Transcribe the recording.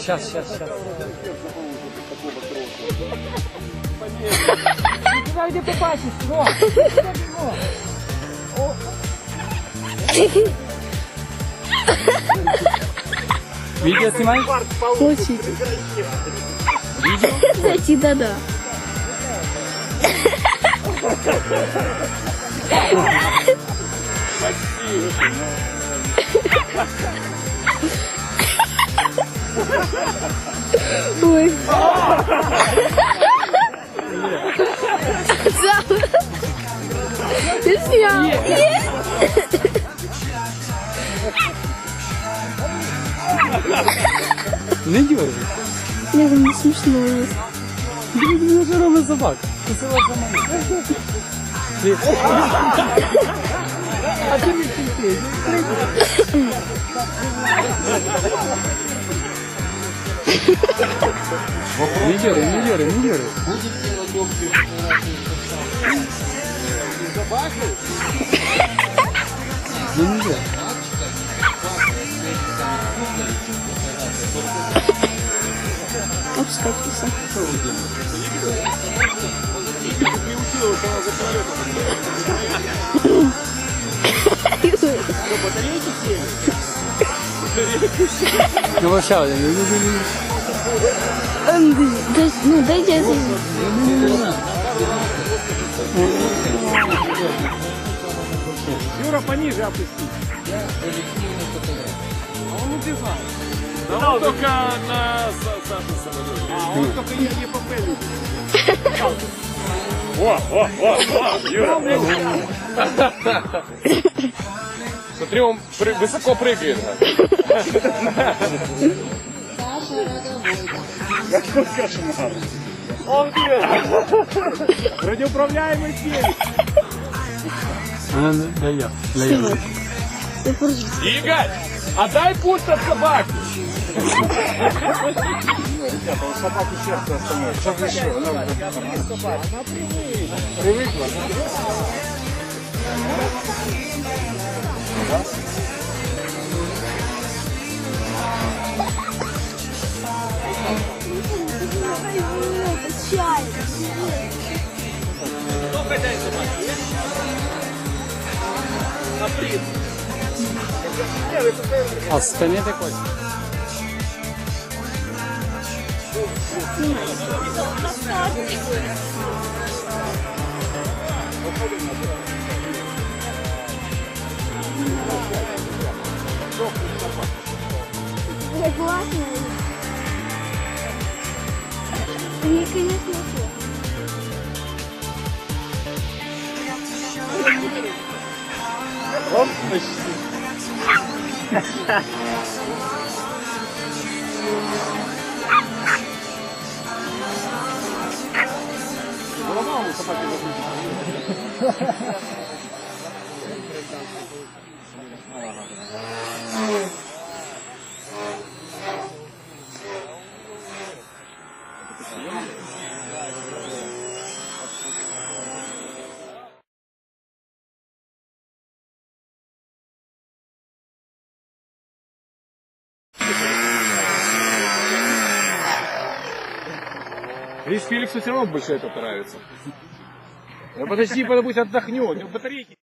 Сейчас. Туда где попасть, Ром? Видео снимаешь? Очень. Кстати, да. Ой. Ты снял. Не дергай. Не смешно. Блин, это ровно собака. А ты не терпи. Не дергай. Ну не дергай. Обскатился. Ну вообще, Ну, дайте это. Юра, пониже опусти. А он убежал. Да он только на самолете. А он только не попали. О, Юра. Смотри, он высоко прыгает. Какой кошмар. Он радиоуправляемый телек. да я. Игорь, отдай пульт от собаки. Ребята, у собаки сердце остановится. Что еще? Она привыкла. Кто хозяин собаки? Апрель. А с спины такой? Классно. Мне, конечно, Он почти. Голова у собаки закрыта. Видишь, Феликсу все равно больше это нравится. Ну подожди, пусть отдохнет. У него батарейки.